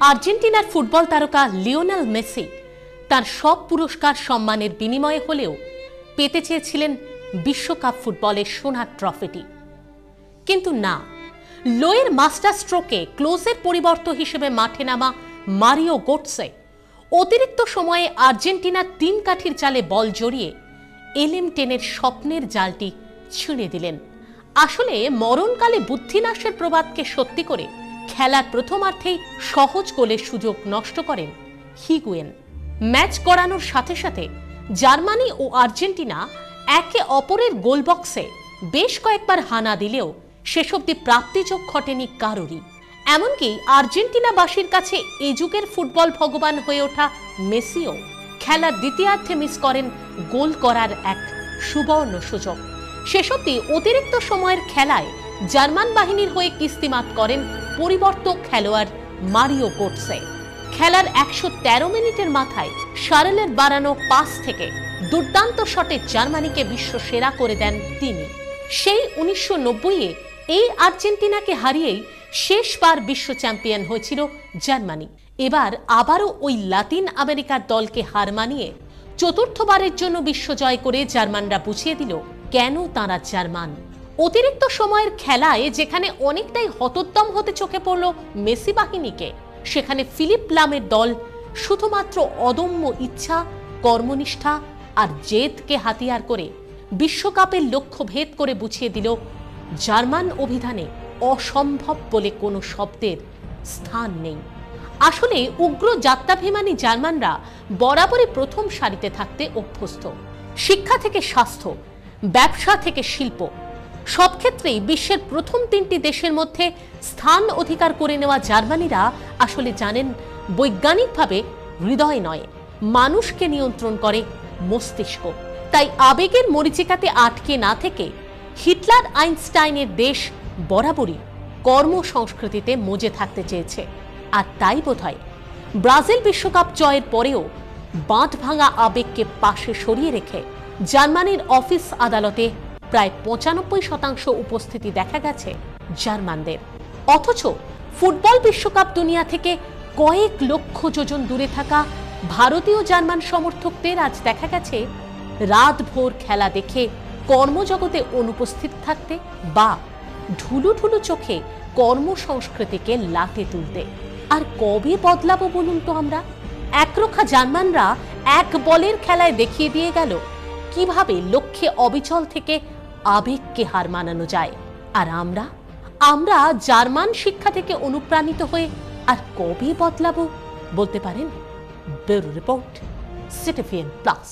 আর্জেন্টিনার ফুটবল তারকা Lionel Messi তার সব পুরস্কার সম্মানের বিনিময়ে হলেও পেতে চেয়েছিলেন বিশ্বকাপ ফুটবলের সোনার ট্রফিটি। কিন্তু না, লোয়ের মাস্টার স্ট্রোকে ক্লোজের পরিবর্তন হিসেবে মাঠে নামা মারিও গোটসে অতিরিক্ত সময়ে আর্জেন্টিনার ৩ কাঠির চালে বল জড়িয়ে LM10-এর স্বপ্নের জালটি ছিঁড়ে দিলেন। আসলে মরণকালে বুদ্ধিনাশের প্রবাদকে সত্যি করে খেলার প্রথমার্ধেই সহজ গোলের সুযোগ নষ্ট করেন হিগুয়েন। ম্যাচ গড়ানোর সাথে সাথে জার্মানি ও আর্জেন্টিনা একে অপরের গোলবক্সে বেশ কয়েকবার হানা দিলেও শেষ অবধি প্রাপ্তিযোগ ঘটেনি কারোরই। এমনকি আর্জেন্টিনাবাসীর কাছে এ যুগের ফুটবল ভগবান হয়ে ওঠা মেসিও খেলার দ্বিতীয়ার্ধে মিস করেন গোল করার এক সুবর্ণ সুযোগ। শেষ অবধি অতিরিক্ত সময়ের খেলায় জার্মান বাহিনীর হয়ে কিস্তিমাত করেন পরিবর্তক খেলোয়াড় মারিও গোটসে। খেলার ১১৩ মিনিটের মাথায় শারেলের বাড়ানো পাস থেকে দুর্দান্ত শটে জার্মানিকে বিশ্ব সেরা করে দেন তিনি। সেই ১৯৯০-এ এই আর্জেন্টিনাকে হারিয়েই শেষবার বিশ্ব চ্যাম্পিয়ন হয়েছিল জার্মানি। এবার আবারও ওই লাতিন আমেরিকার দলকে হার মানিয়ে চতুর্থবারের জন্য বিশ্বজয় করে জার্মানরা বুঝিয়ে দিল কেন তাঁরা জার্মান। অতিরিক্ত সময়ের খেলায় যেখানে অনেকটাই হতোদ্যম হতে চোখে পড়ল মেসি বাহিনীকে, সেখানে ফিলিপ লামের দল শুধুমাত্র অদম্য ইচ্ছা, কর্মনিষ্ঠা আর জেদকে হাতিয়ার করে বিশ্বকাপের লক্ষ্য ভেদ করে বুঝিয়ে দিল জার্মান অভিধানে অসম্ভব বলে কোনো শব্দের স্থান নেই। আসলে উগ্র যাত্রাভিমানী জার্মানরা বরাবরই প্রথম সারিতে থাকতে অভ্যস্ত। শিক্ষা থেকে স্বাস্থ্য, ব্যবসা থেকে শিল্প, সব ক্ষেত্রেই বিশ্বের প্রথম ৩টি দেশের মধ্যে স্থান অধিকার করে নেওয়া জার্মানিরা আসলে জানেন বৈজ্ঞানিকভাবে হৃদয় নয়, মানুষকে নিয়ন্ত্রণ করে মস্তিষ্ক। তাই আবেগের মরিচিকাতে আটকে না থেকে হিটলার আইনস্টাইনের দেশ বরাবরই কর্মসংস্কৃতিতে মজে থাকতে চেয়েছে। আর তাই বোধহয় ব্রাজিল বিশ্বকাপ জয়ের পরেও বাঁধ ভাঙা আবেগকে পাশে সরিয়ে রেখে জার্মানির অফিস আদালতে প্রায় ৯৫% উপস্থিতি দেখা গেছে জার্মানদের। অথচ ফুটবল বিশ্বকাপ দুনিয়া থেকে কয়েক লক্ষ যোজন দূরে থাকা ভারতীয় জার্মান সমর্থকদের আজ দেখা গেছে রাতভর খেলা দেখে কর্মজগতে অনুপস্থিত থাকতে বা ঢুলু ঢুলু চোখে কর্মসংস্কৃতিকে লাটে তুলতে। আর কবে বদলাবো বলুন তো আমরা? একরোখা জার্মানরা এক বলের খেলায় দেখিয়ে দিয়ে গেল কিভাবে লক্ষ্যে অবিচল থেকে আবেগকে হার মানানো যায়। আর আমরা জার্মান শিক্ষা থেকে অনুপ্রাণিত হয়ে আর কবে বদলাবো বলতে পারেন? Bureau report, CTVN plus.